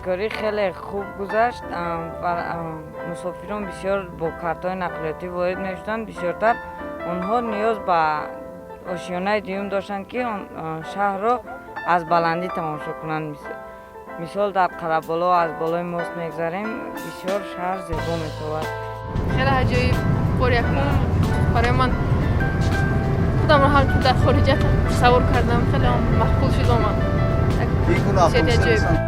همکاری خیلی خوب گذشت و مسافران بسیار با کارت‌های نقلیاتی وارد می‌شدند. بسیارتر آنها نیاز به آشیانه دوم داشتند که شهر را از بلندی تماشا کنند. مثال در قره‌بالا از بالای ماست میگذریم، بسیار شهر زیبا می‌شود. خیلی عجیب بار یکم برای من خودم رو هم در خارجه تصور کردم. خیلی مخفول شدم. این گونه